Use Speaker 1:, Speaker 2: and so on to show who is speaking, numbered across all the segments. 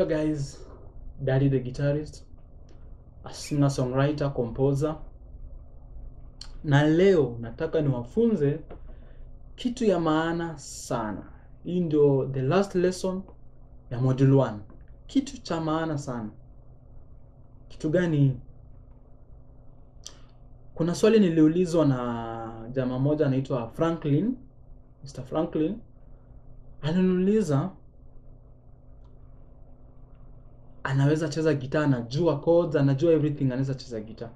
Speaker 1: guys, Daddy the guitarist, a singer songwriter, composer, na leo nataka niwafunze kitu ya maana sana. Hii ndio the last lesson ya module 1. Kitu cha maana sana. Kitu gani? Kuna swali niliulizwa na jamaa moja anaitwa Franklin, Mr. Franklin. Aliniuliza anaweza cheza gitaa, anajua chords, anajua everything, anaweza cheza gitaa.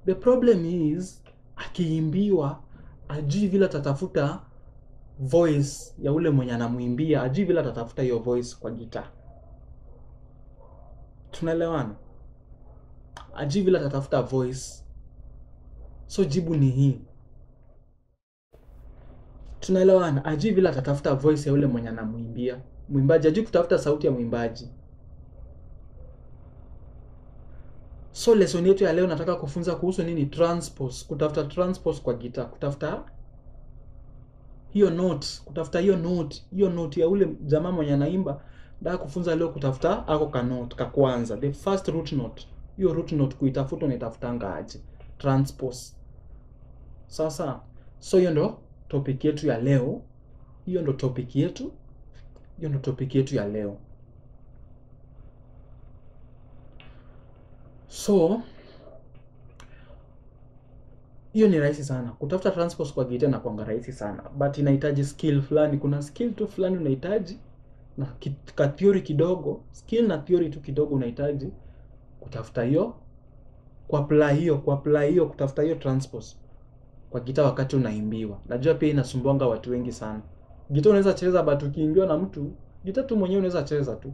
Speaker 1: The problem is akiimbiwa ajui vile atatafuta voice ya ule mwenye anamuimbia, ajui vile atatafuta hiyo voice kwa gitaa. Tunaelewana? Ajui vile atatafuta voice. So jibu ni hii. Tunaelewana? Ajui vile atatafuta voice ya ule mwenye anamuimbia. Mwimbaji ajui kutafuta sauti ya mwimbaji. So lesson yetu ya leo nataka kufunza kuhusu nini? Transpose. Kutafuta transpose kwa gitaa. Kutafuta hiyo note. Kutafuta hiyo note ya ule jamaa mwenye anaimba. Nataka kufunza leo kutafuta ako ka note ka kwanza. The first root note. Hiyo root note kuitafuta unaitafutanga aje? Transpose. Sasa, so hiyo ndo topic yetu ya leo. Hiyo ndo topic yetu ya leo. So hiyo ni rahisi sana. Kutafuta transpose kwa gitaa na kuanga rahisi sana, but inahitaji skill fulani. Kuna skill tu fulani unahitaji na ka theory kidogo. Skill na theory tu kidogo unahitaji kutafuta hiyo, kuapply hiyo kutafuta hiyo transpose kwa gitaa wakati unaimbiwa. Najua pia inasumbuanga watu wengi sana. Gitaa unaweza cheza but ukiimbiwa na mtu, gitaa tu mwenyewe unaweza cheza tu.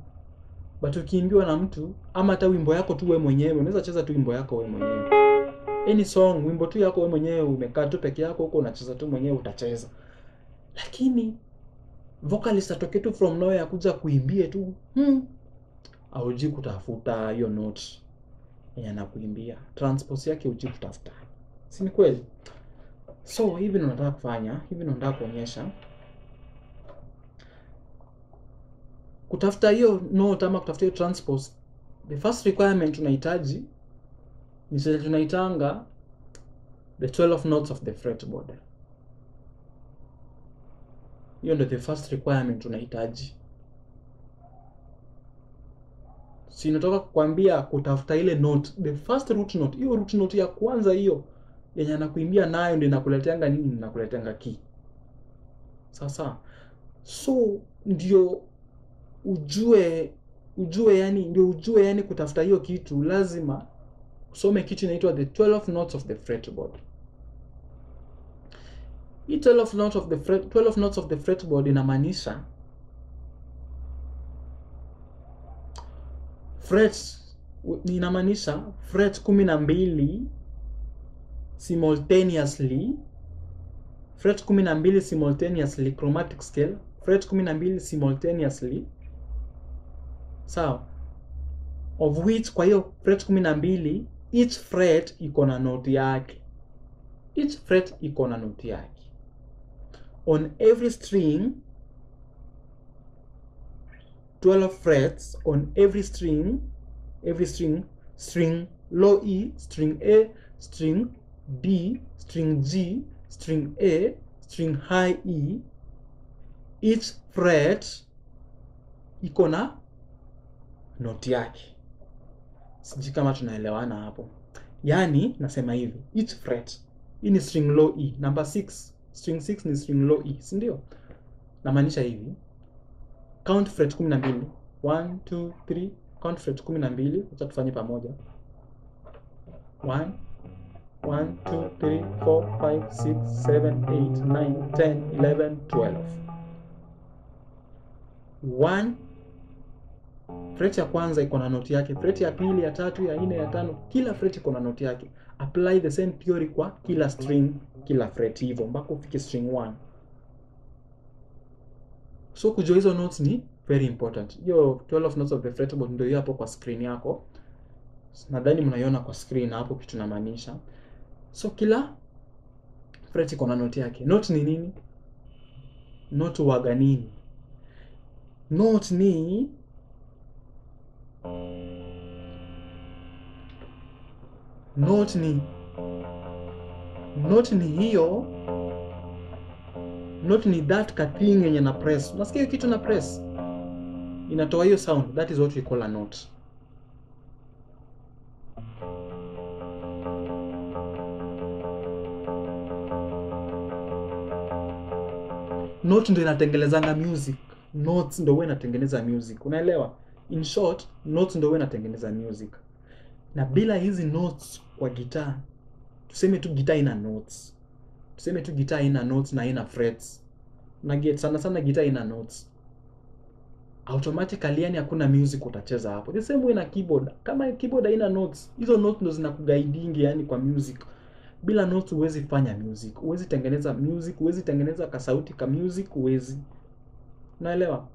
Speaker 1: But ukiimbiwa na mtu ama hata wimbo yako tu wewe mwenyewe, unaweza cheza tu wimbo yako wewe mwenyewe. Any song, wimbo tu yako wewe mwenyewe, umekaa tu peke yako huko unacheza tu mwenyewe, utacheza. Lakini vocalist atoke tu from nowhere akuja kuimbie tu. Hauji kutafuta hiyo note yenye anakuimbia. Transpose yake hauji kutafuta. Si ni kweli? So hivi ndio nataka kufanya, hivi ndio nataka kuonyesha. Kutafuta hiyo note ama kutafuta hiyo transpose, the first requirement tunahitaji ni zile tunaitanga the 12 notes of the fretboard. Hiyo ndio the first requirement tunahitaji. Si natoka kukwambia kutafuta ile note, the first root note. Hiyo root note ya kwanza hiyo yenye anakuimbia nayo ndio inakuleteanga nini? Inakuleteanga key. Sasa so ndio ujue yani kutafuta hiyo kitu lazima usome kitu inaitwa the 12 notes of the fretboard. Hii 12 notes of the fretboard inamaanisha frets, inamaanisha frets 12 simultaneously, frets 12 simultaneously, chromatic scale, frets 12 simultaneously. Sawa? Of which kwa hiyo fret 12 each fret iko na note yake. Each fret iko na note yake. On every string 12 frets on every string, string low E, string A, string B, string G, string A, string high E, each fret iko na note yake. Sijui kama tunaelewana hapo. Yani nasema hivi, each fret, hii ni string low E, number 6, string 6 ni string low E, si ndio? Namaanisha hivi, count fret 12, 1 2 3, count fret 12, acha tufanye pamoja. 1 1 2 3 4 5 6 7 8 9 10 11 12. 1 fret ya kwanza iko na note yake, fret ya pili, ya tatu, ya nne, ya tano, kila fret iko na note yake. Apply the same theory kwa kila string, kila fret hivyo mpaka ufike string 1. So kujua hizo notes ni very important. Hiyo 12 notes of the fretboard ndio hapo kwa screen yako. Nadhani mnaiona kwa screen hapo kitu namaanisha. So kila fret iko na note yake. Note ni nini? Note huwaga nini? Note ni Note ni hiyo, note ni that kathing yenye na press. Unasikia hiyo kitu na press inatoa hiyo sound. That is what we call a note. Note ndio inatengenezanga music. Notes ndio wewe inatengeneza music. Unaelewa? In short, notes ndio wewe inatengeneza music. Na bila hizi notes kwa gitaa, tuseme tu gitaa ina notes. Tuseme tu gitaa ina notes na ina frets. Na get sana gitaa ina notes. Automatically yani hakuna music utacheza hapo. The same way na keyboard. Kama keyboard haina notes, hizo notes ndo zinakuguiding yani kwa music. Bila notes huwezi fanya music. Huwezi tengeneza music, huwezi tengeneza kasauti ka music, huwezi. Unaelewa?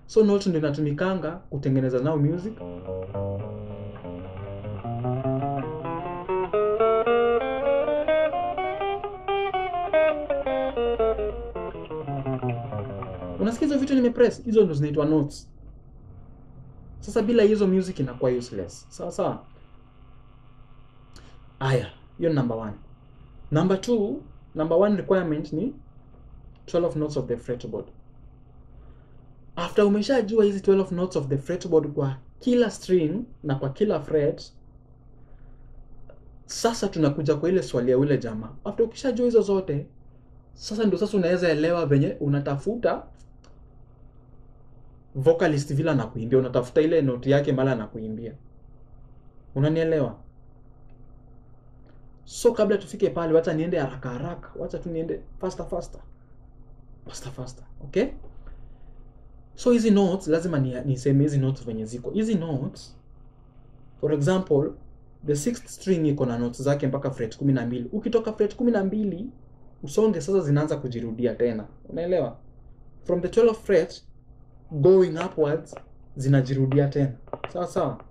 Speaker 1: So notes ndio inatumikanga kutengeneza nao music. Unasikia hizo vitu nimepress, hizo ndo zinaitwa notes. Sasa bila hizo music inakuwa useless. Sawa sawa? Aya, hiyo number 1. Number 2, number 1 requirement ni 12 notes of the fretboard. After umeshajua hizi 12 notes of the fretboard kwa kila string na kwa kila fret, sasa tunakuja kwa ile swali ya ule jamaa. After ukishajua hizo zote, sasa ndio sasa unaweza elewa venye unatafuta vocalist vile anakuimbia, unatafuta ile note yake mala anakuimbia. Unanielewa? So kabla tufike pale, wacha niende haraka haraka. Wacha tu niende faster. Okay? So hizi notes lazima niseme hizi notes venye ziko. Hizi notes, for example, the 6th string iko na notes zake mpaka fret 12. Ukitoka fret 12 usonge sasa zinaanza kujirudia tena. Unaelewa? From the 12th fret going upwards zinajirudia tena. Sawa sawa?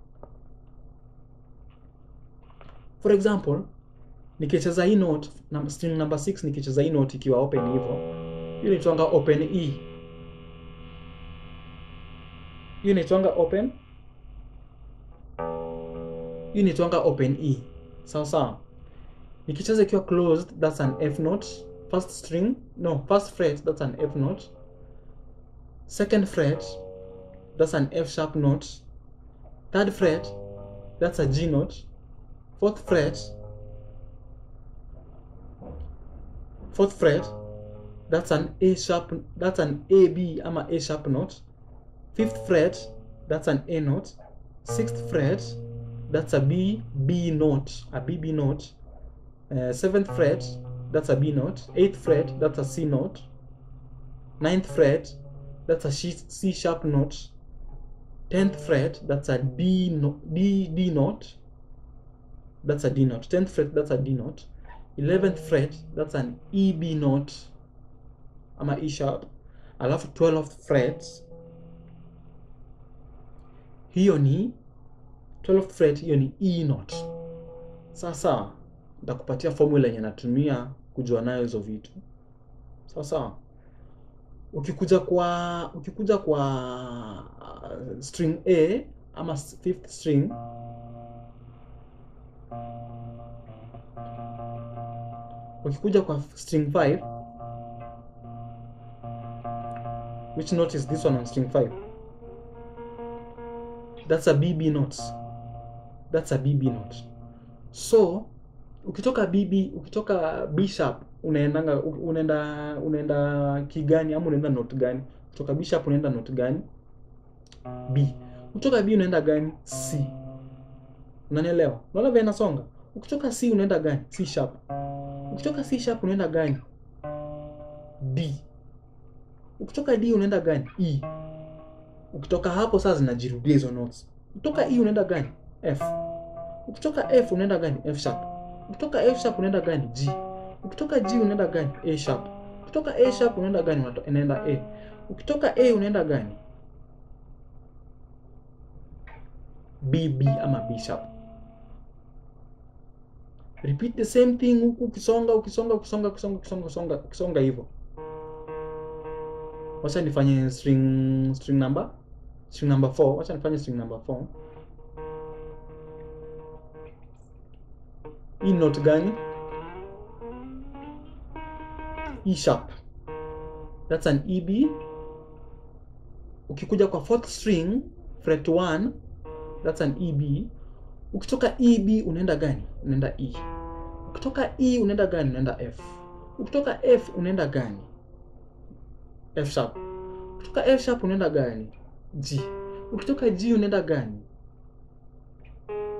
Speaker 1: For example, nikicheza hii note na string number 6, nikicheza hii note ikiwa open hivyo, hiyo inaitwa open E. Hiyo inaitwa open E. Sawa sawa? Nikicheza ikiwa closed, that's an F note. First fret, that's an F note. Second fret, that's an F sharp note. Third fret, that's a G note. Fourth fret, that's an A B ama A sharp note. Fifth fret, that's an A note. Sixth fret, that's a B note, Seventh fret, that's a B note. Eighth fret, that's a C note. Ninth fret, that's a C sharp note. 10th fret, that's a D note. That's a D note. 10th fret, that's a D note. 11th fret, that's an E B note ama E sharp. Alafu 12th fret, hiyo ni 12th fret, hiyo ni E note. Sasa nitakupatia formula yenye natumia kujua nayo hizo vitu. Sasa ukikuja kwa string A ama 5th string, ukikuja kwa string 5, which note is this one on string 5? That's a BB note. So ukitoka B sharp unaenda kigani ama unaenda note gani? Kutoka B sharp unaenda note gani? B. Kutoka B unaenda gani? C. Unanielewa? Unaona vile nasonga? Ukitoka C unaenda gani? C sharp. Ukitoka C sharp unaenda gani? D. Ukitoka D unaenda gani? E. Ukitoka hapo sasa zinajirudia hizo notes. Ukitoka E unaenda gani? F. Ukitoka F unaenda gani? F sharp. Ukitoka F sharp unaenda gani? G. Ukitoka G unaenda gani? A sharp. Ukitoka A sharp unaenda gani? Unaenda A. Ukitoka A unaenda gani? B ama B sharp. Repeat the same thing huku ukisonga hivyo. Wacha nifanye string number string number 4, wacha nifanye string number 4. Hii note gani? E sharp. That's an EB. Ukikuja kwa 4th string fret 1, that's an EB. Ukitoka EB unaenda gani? Unaenda E. Ukitoka E unaenda gani? Unaenda F. Ukitoka F unaenda gani? F sharp. Ukitoka F sharp unaenda gani? G. Ukitoka G unaenda gani?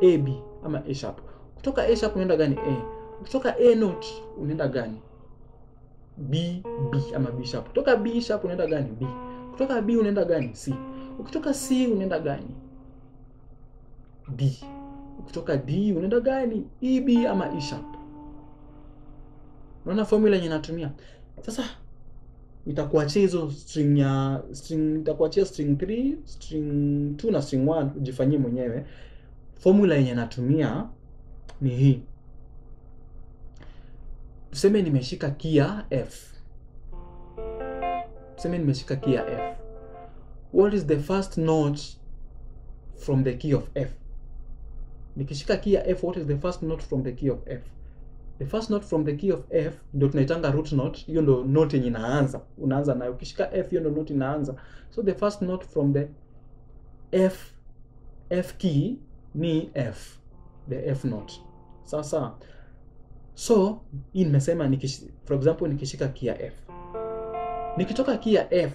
Speaker 1: AB ama A sharp. Ukitoka A sharp unaenda gani? A. Ukitoka A note unaenda gani? B, B ama B sharp. Kutoka B sharp unaenda gani? B. Kutoka B unaenda gani? C. Ukitoka C unaenda gani? D. Ukitoka D unaenda gani? E, B ama E sharp. Unaona formula yenye natumia? Sasa itakuachia hizo itakuachia string 3, string 2 na string 1 ujifanyie mwenyewe. Formula yenye natumia ni hii. Tuseme nimeshika key ya F. Tuseme nimeshika key ya F. What is the first note from the key of F? Nikishika key ya F, what is the first note from the key of F? The first note from the key of F ndio tunaitanga root note. Hiyo ndio note yenye inaanza. Unaanza nayo. Ukishika F, hiyo ndio note inaanza. So the first note from the F key ni F. The F note. Sasa so hii nimesema for example nikishika key ya F. Nikitoka key ya F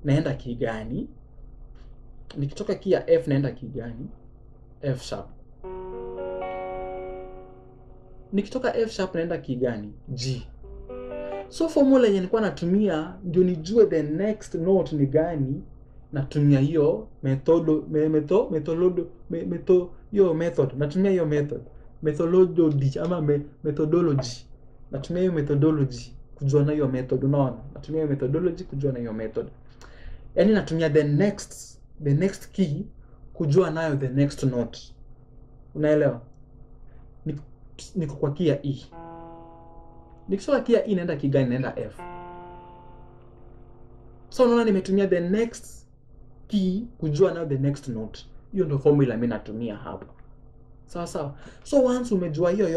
Speaker 1: naenda key gani? Nikitoka key ya F naenda key gani? F sharp. Nikitoka F sharp naenda key gani? G. So formula yenye nilikuwa natumia ndio nijue the next note ni gani, natumia hiyo method. Natumia hiyo method. Methodology ama methodology. Natumia hiyo methodology kujua na hiyo method, unaona? Natumia hiyo methodology kujua na hiyo method. Yaani natumia the next key kujua nayo the next note. Unaelewa? Niko kwa key ya E. Nikisoma key ya E naenda key gani? Naenda F. So unaona nimetumia the next key kujua nayo the next note. Hiyo ndio formula mimi natumia hapa. Sawa sawa. So once umejua hiyo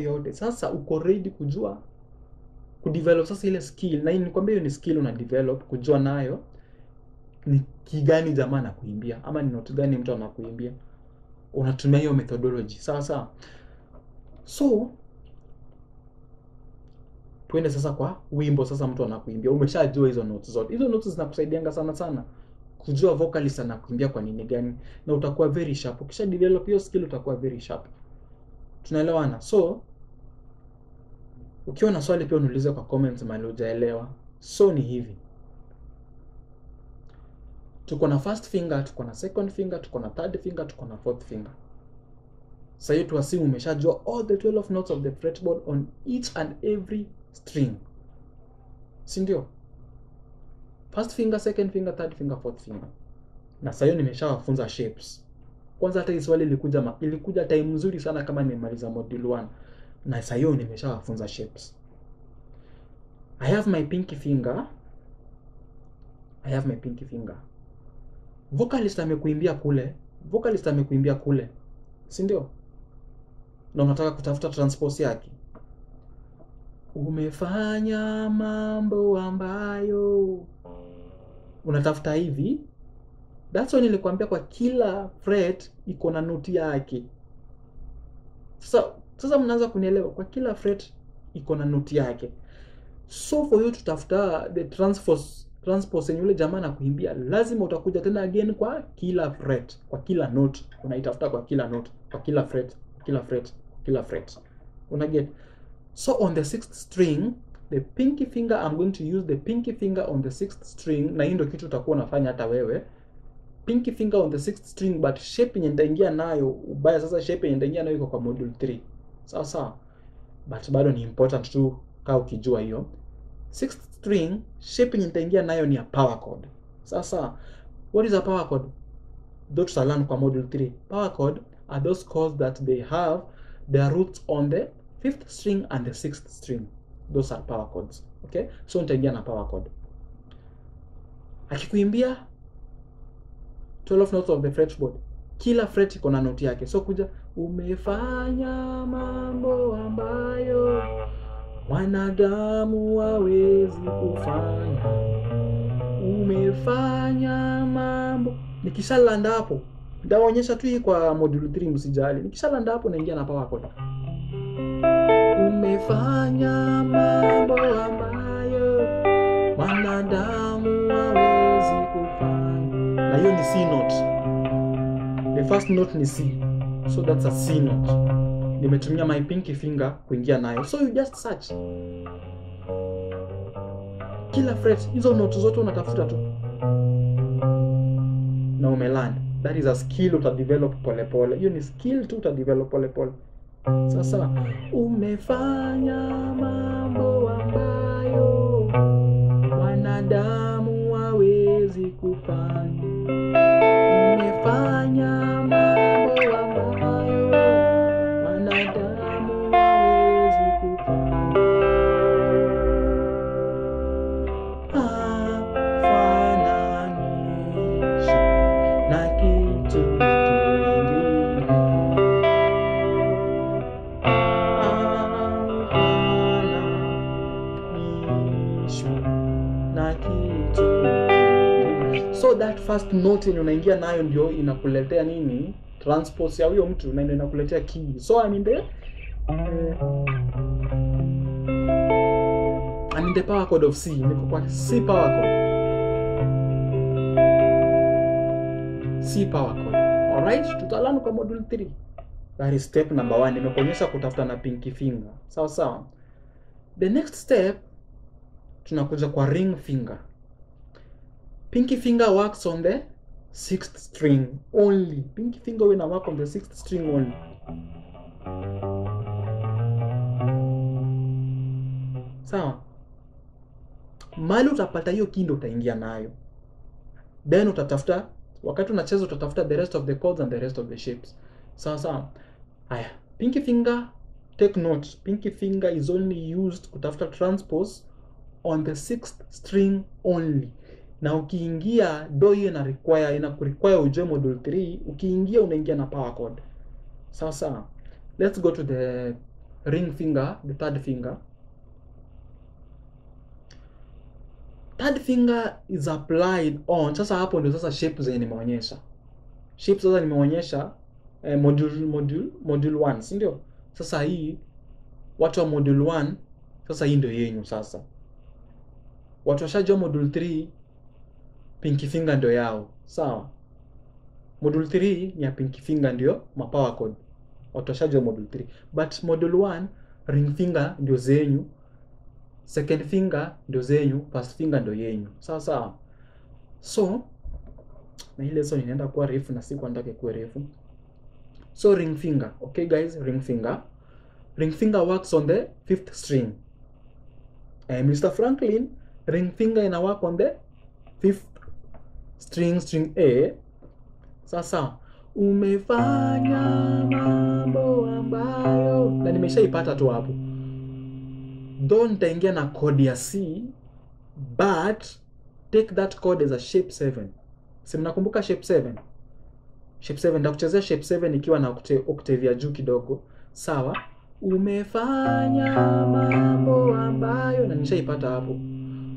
Speaker 1: yote, sasa uko ready kudevelop sasa ile skill. Na nikwambia hiyo ni skill una develop kujua nayo ni key gani jamaa na kuimbia ama ni note gani mtu anakuimbia. Unatumia hiyo methodology. Sawa sawa. So tuende sasa kwa wimbo. Sasa mtu anakuimbia, umeshajua hizo notes zote. Hizo notes zinakusaidianga sana kujua vocalist anakuimbia kwa nini gani, na utakuwa very sharp. Ukisha develop hiyo skill utakuwa very sharp. Tunaelewana? So ukiwa na swali pia uniulize kwa comments mali hujaelewa. So ni hivi. Tuko na first finger, tuko na second finger, tuko na third finger, tuko na fourth finger. Sasa hiyo tuasimu umeshajua all the 12 notes of the fretboard on each and every string. Si ndio? First finger, second finger, third finger, fourth finger. Na sasa hiyo nimeshawafunza shapes. Kwanza hata hii swali ilikuja time nzuri sana kama nimemaliza module 1. Na sasa hiyo nimeshawafunza shapes. I have my pinky finger. Vocalist amekuimbia kule. Si ndio? Na unataka kutafuta transpose yake. Umefanya mambo ambayo unatafuta hivi. That's why nilikwambia kwa kila fret iko na note yake. Sasa mnaanza kunielewa, kwa kila fret iko na note yake. So for you tutafuta the transpose yenye yule jamaa na kuimbia, lazima utakuja tena again kwa kila fret, kwa kila note. Unaitafuta kwa kila note, kwa kila fret. Una get? So on the 6th string, the pinky finger, I'm going to use the pinky finger on the 6th string. Na hii ndio kitu utakuwa unafanya hata wewe. Pinky finger on the 6th string, but shape yenye nitaingia nayo ubaya. Sasa shape yenye nitaingia nayo iko kwa module 3. Sawa. But bado ni important tu kama ukijua hiyo. 6th string, shape yenye nitaingia nayo ni a power chord. Sasa what is a power chord? Those tutalearn kwa module 3. Power chord are those chords that they have their roots on the 5th string and the 6th string. Those are power chords. Okay? So nitaingia na power chord. Akikuimbia 12 notes of the fretboard. Kila fret iko na note yake. So kuja umefanya mambo ambayo wanadamu hawezi kufanya. Umefanya mambo. Nikishalanda hapo, nitaonyesha tu hii kwa module 3 msijali. Nikishalanda hapo naingia na power chord. Umefanya mambo ambayo wanadamu hawezi kufanya. Na hiyo ni C note. The first note ni C. So that's a C note. Nimetumia my pinky finger kuingia nayo. So you just search. Kila fret, hizo notes zote unatafuta tu. Na umeland. That is a skill utadevelop pole pole. Hiyo ni skill tu utadevelop pole pole. Sasa umefanya mambo ambayo wanadamu hawezi kufanya. Umefanya mambo ambayo wanadamu hawezi kufanya. Hafananisha na kitu kingine. Na kitu kingine. So that first note yenye unaingia nayo ndio inakuletea nini? Transpose ya huyo mtu na ndio inakuletea key. So I'm in the power chord of C. Niko kwa C power chord. C power chord. Alright, tutaalamu kwa module 3. That is step number 1. Nimekuonyesha kutafuta na pinky finger. Sawa sawa. The next step tunakuja kwa ring finger. Pinky finger works on the 6th string only. Pinky finger will work on the 6th string only. Sawa. Mali utapata hiyo key ndio utaingia nayo. Then utatafuta, wakati unacheza utatafuta the rest of the chords and the rest of the shapes. Sawa sawa. Haya, pinky finger, take note. Pinky finger is only used kutafuta transpose on the 6th string only. Na ukiingia do hiyo inakurequire ujue module 3, ukiingia unaingia na power chord. Sawa sawa. Let's go to the ring finger, the third finger. Third finger is applied on. Sasa hapo ndio sasa shape zenye nimeonyesha. Shape sasa nimeonyesha module 1, si ndio? Sasa hii watu wa module 1 sasa hii ndio yenyu sasa. Watu washajua module 3 pinky finger ndio yao. Sawa. Module 3 ni ya pinky finger ndio ma power chord. Watu washajua module 3. But module 1 ring finger ndio zenyu. Second finger ndio zenyu, first finger ndio yenyu. Sawa sawa. So na ile lesson inaenda kuwa refu na siku nataka kuwa refu. So ring finger. Okay guys, ring finger. Ring finger works on the 5th string. Mr. Franklin, ring finger ina work on the 5th string, string A. Sasa umefanya mambo ambayo na nimeshaipata tu hapo. Don't ingia na chord ya C, but take that chord as a shape 7. Si mnakumbuka shape 7? Shape 7 ndakuchezea shape 7 ikiwa na octave ya juu kidogo. Sawa? Umefanya mambo ambayo na nishaipata hapo.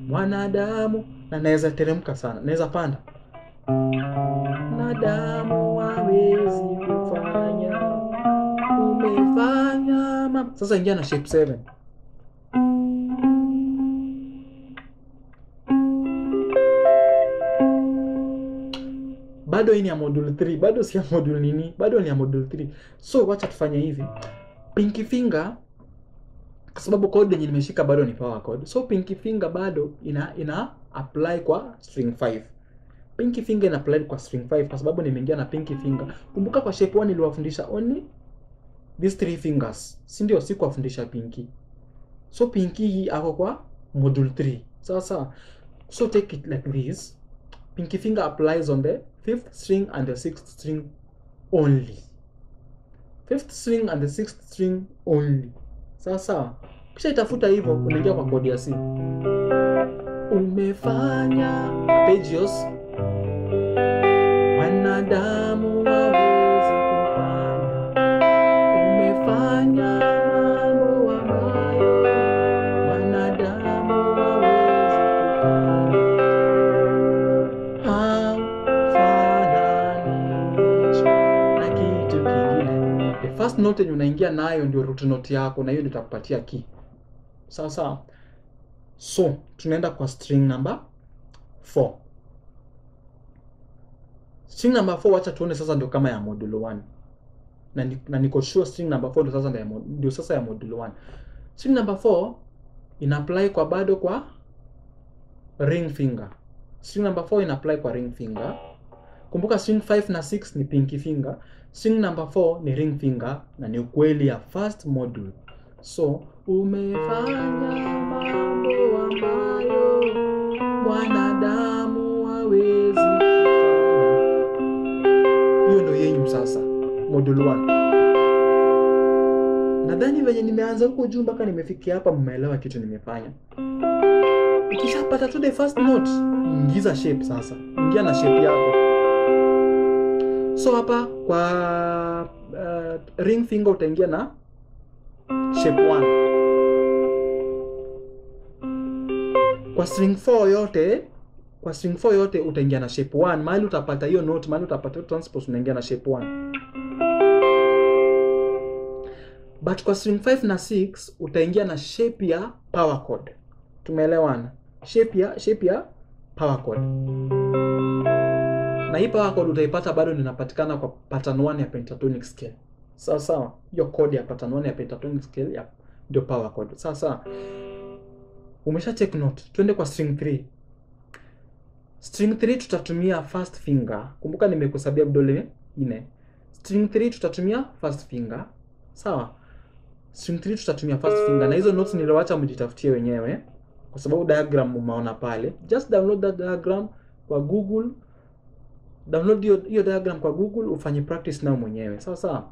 Speaker 1: Wanadamu na naweza teremka sana. Naweza panda. Wanadamu hawezi kufanya. Umefanya mambo. Sasa ingia na shape 7. Bado hii ni ya module 3, bado si ya module nini, bado ni ya module 3. So wacha tufanye hivi. Pinky finger, kwa sababu chord yenye nimeshika bado ni power chord. So pinky finger bado ina apply kwa string 5. Pinky finger ina apply kwa string 5 kwa sababu nimeingia na pinky finger. Kumbuka kwa shape 1 niliwafundisha only these 3 fingers. Si ndio, si kuwafundisha pinky. So pinky hii ako kwa module 3. Sawa sawa. So take it like this. Pinky finger applies on the 5th string and the 6th string only. 5th string and the 6th string only. Sawa sawa. Kisha itafuta hivyo unaingia kwa chord ya C. Umefanya arpeggios. mwanadamu hawezi kufanya. Umefanya mambo ambayo mwanadamu hawezi kufanya. Haufananishwi na kitu kingine. The first note yenye unaingia nayo ndio root note yako, na hiyo ndio itakupatia key. Sawa sawa. So tunaenda kwa string number 4. String number 4 wacha tuone sasa ndio kama ya modulo 1. Na niko sure string number 4 ndio sasa ndio sasa ya modulo 1. String number 4 ina apply kwa bado kwa ring finger. String number 4 ina apply kwa ring finger. Kumbuka string 5 na 6 ni pinky finger. String number 4 ni ring finger na ni ukweli ya first module. So umefanya mambo ambayo mwanadamu hawezi kufanya. Hiyo ndio yenyu sasa module 1. Nadhani venye nimeanza huko juu mpaka nimefikia hapa mmeelewa kitu nimefanya. Ukishapata tu the first note, ingiza shape sasa. Ingia na shape yako. So hapa kwa ring finger utaingia na shape 1. Kwa string 4 yote utaingia na shape 1. Mahali utapata hiyo note, mahali utapata transpose unaingia na shape 1. But kwa string 5 na 6 utaingia na shape ya power chord. Tumeelewana? Shape ya power chord. Na hii power chord utaipata bado ninapatikana kwa pattern 1 ya pentatonic scale. Sawa sawa. Hiyo chord ya pattern 1 ya pentatonic scale ya ndio power chord. Sawa sawa. Umesha take note. Twende kwa string 3. String 3 tutatumia first finger. Kumbuka nimekusabia vidole 4. String 3 tutatumia first finger. Sawa? String 3 tutatumia first finger. Na hizo notes niliwacha mjitafutie wenyewe kwa sababu diagram umeona pale. Just download that diagram kwa Google. Download hiyo diagram kwa Google ufanye practice nao mwenyewe. Sawa sawa?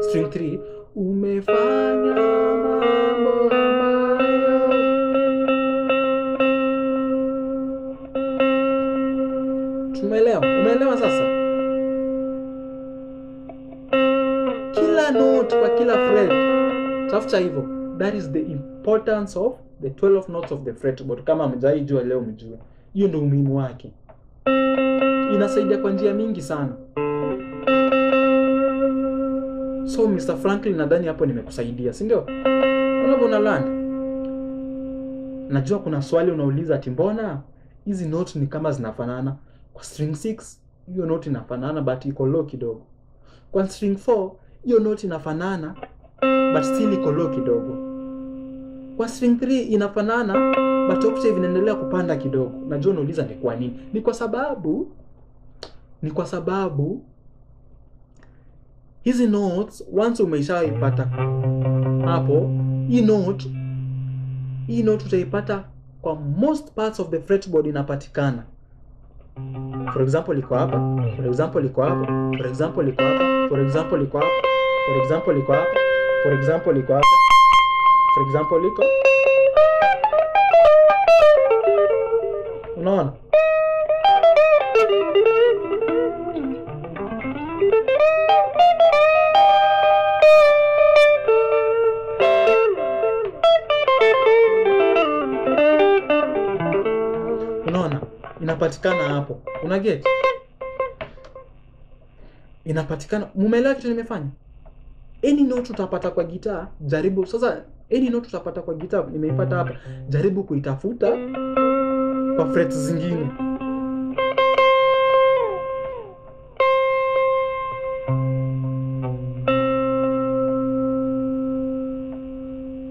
Speaker 1: String 3 umefanya mambo ambayo. Tumeelewa? Umeelewa sasa? Kila note kwa kila fret. Tafuta hivyo. That is the importance of the 12 notes of the fretboard. Kama mjaijua leo mjue. Hiyo ndio umuhimu wake. Inasaidia kwa njia mingi sana. So Mr. Franklin nadhani hapo nimekusaidia, si ndio? Unaona land. Najua kuna swali unauliza ati mbona hizi notes ni kama zinafanana. Kwa string 6 hiyo note inafanana but iko low kidogo. Kwa string 4 hiyo note inafanana but still iko low kidogo. Kwa string 3 inafanana but octave inaendelea kupanda kidogo. Najua unauliza ni kwa nini? Ni kwa sababu hizi notes once umeshaipata hapo, hii note utaipata kwa most parts of the fretboard inapatikana. For example iko hapa, for example iko hapa, for example iko hapa, for example iko hapa, for example iko hapa, for example iko hapa, for example iko. Unaona? Unaona? Inapatikana hapo. Una get? Inapatikana. Mumeelewa kitu nimefanya? Any note utapata kwa gitaa, jaribu sasa. Any note utapata kwa gitaa nimeipata hapa. Jaribu kuitafuta kwa frets zingine.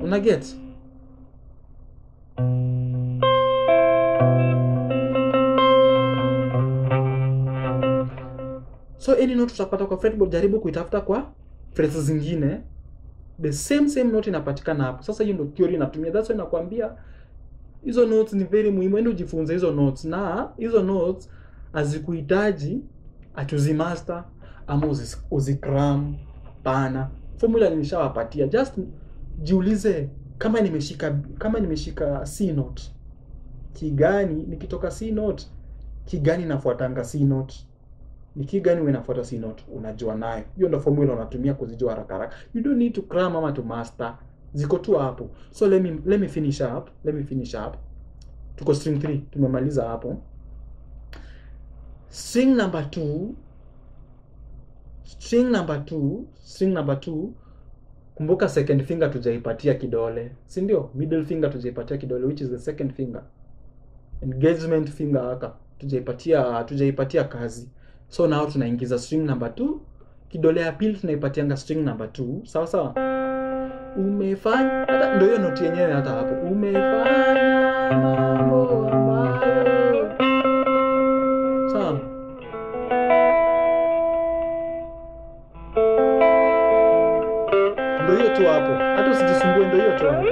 Speaker 1: Una get? So any note utapata kwa fretboard, jaribu kuitafuta kwa frets zingine. The same note inapatikana hapo. Sasa hiyo ndio theory inatumia. That's why nakwambia hizo notes ni very muhimu. Ende ujifunze hizo notes, na hizo notes hazikuhitaji atuzimaster ama uzikram pana. Formula nimeshawapatia. Just jiulize kama nimeshika C note kigani, nikitoka C note key gani inafuatanga C note, ni key gani inafuata C note, unajua nayo. Hiyo ndio formula unatumia kuzijua haraka haraka. You don't need to cram ama to master, ziko tu hapo. So let me finish up. Tuko string 3, tumemaliza hapo. String number 2, kumbuka second finger tujaipatia kidole, si ndio? Middle finger tujaipatia kidole, which is the second finger. Engagement finger haka tujaipatia kazi. So now tunaingiza string number 2, kidole ya pili tunaipatianga string number 2, sawa sawa. Umefanya, hata ndio hiyo note yenyewe hata hapo. Umefanya mambo ambayo, sawa. Ndio hiyo tu hapo. Hata usijisumbue, ndio hiyo tu hapo.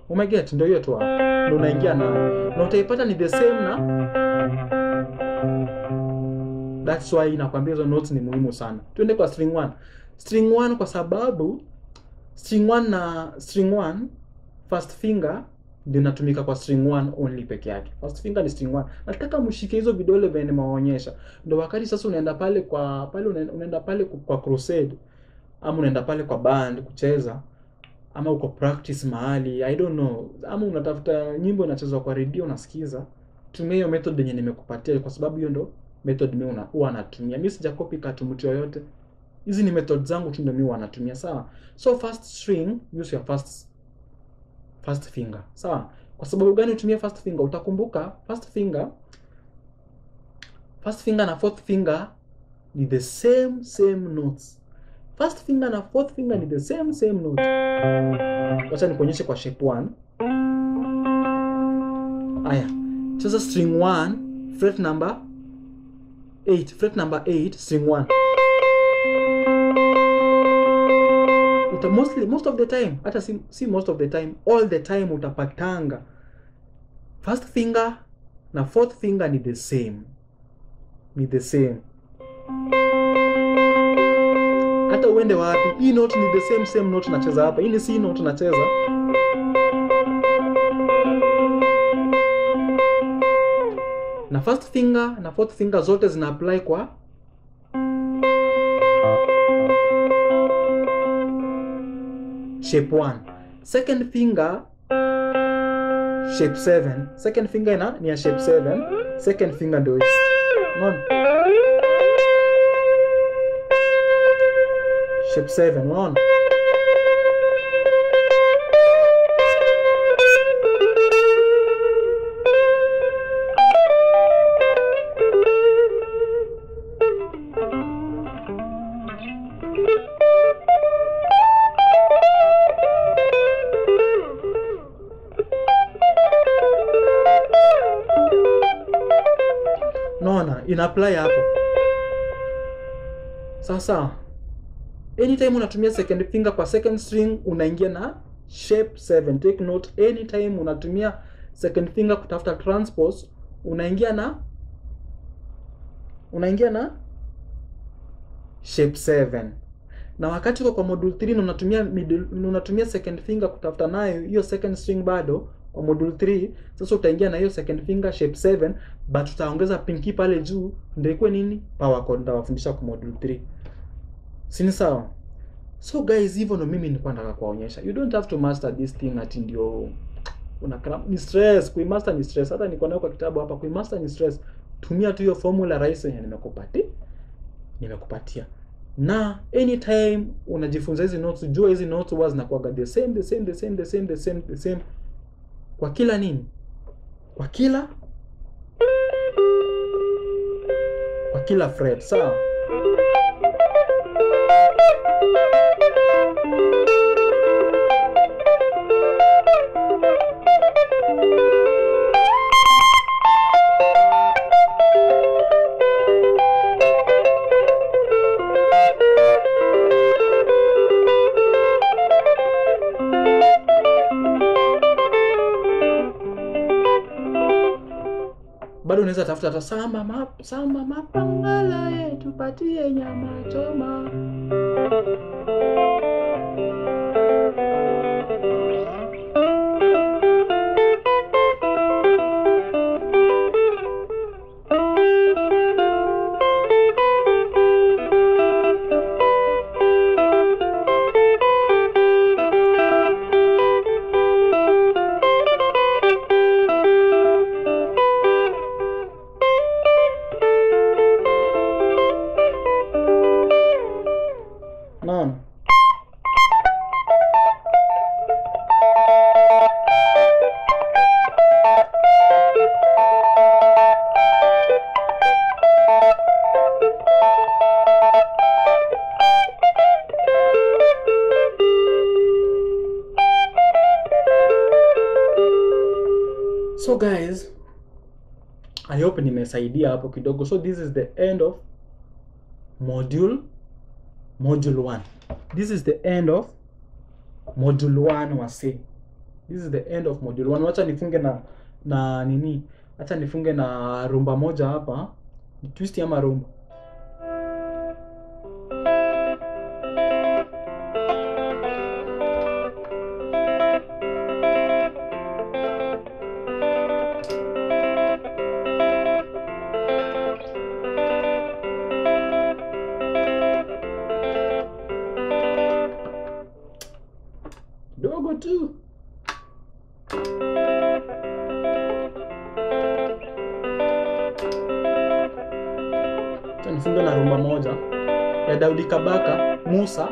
Speaker 1: Umeget? Ndio hiyo tu hapo. Ndio unaingia na utaipata ni the same na. That's why nakwambia hizo notes ni muhimu sana. Tuende kwa string 1. String 1 kwa sababu string 1 first finger ndio inatumika kwa string 1 only peke yake. First finger ni string 1. Nataka mshike hizo vidole vile nimewaonyesha. Ndio wakati sasa unaenda pale unaenda pale kwa crusade, ama unaenda pale kwa band kucheza, ama uko practice mahali, I don't know, ama unatafuta nyimbo inachezwa kwa radio unasikiza, tumia hiyo method yenye nimekupatia, kwa sababu hiyo ndo method mimi huwa natumia. Mimi sija copycat mtu yoyote. Hizi ni method zangu tu ndio mimi huwa natumia, sawa? So first string, use your first finger, sawa? Kwa sababu gani utumie first finger? Utakumbuka first finger na fourth finger ni the same notes. First finger na fourth finger ni the same note. Wacha nikuonyeshe kwa shape 1. Aya. Sasa string 1, fret number 8, string 1. Most of the time, hata si most of the time, all the time utapatanga first finger na fourth finger ni the same. Hata uende wapi, hii note ni the same note nacheza hapa. Hii ni C note nacheza. Na first finger na fourth finger zote zina apply kwa shape 1. Second finger shape 7. Second finger ni ya shape 7. Second finger ndio hii. Unaona? Shape 7, unaona? Unaona? Ina apply hapo. Sasa anytime unatumia second finger kwa second string unaingia na shape 7. Take note, anytime unatumia second finger kutafuta transpose unaingia na shape 7. Na wakati uko kwa module 3 na unatumia second finger kutafuta nayo hiyo second string bado kwa module 3, sasa utaingia na hiyo second finger shape 7, but utaongeza pinky pale juu ndio ikuwe nini? Power chord. Ndawafundisha kwa module 3. Sini sawa? So guys, hivyo ndo mimi nilikuwa nataka kuwaonyesha. You don't have to master this thing ati ndio ni stress. Kuimaster ni stress. Hata niko nayo kwa kitabu hapa, kuimaster ni stress. Tumia tu hiyo formula rahisi yenye nimekupatia. Na anytime unajifunza hizi notes, jua hizi notes huwa zinakuwa the same kwa kila nini? Kwa kila fret, sawa? Bado unaweza tafuta hata samba mapangala yetu patie nyama choma. So guys, I hope nimesaidia hapo kidogo. So this is the end of module 1. This is the end of module 1 wase. This is the end of module 1. Wacha nifunge na nini? Acha nifunge na rumba moja hapa. Ni twist ama rumba? Dogo tu. Nifunge na rumba moja ya Daudi Kabaka, Musa.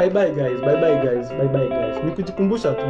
Speaker 1: Bye bye guys. Nikujikumbusha tu.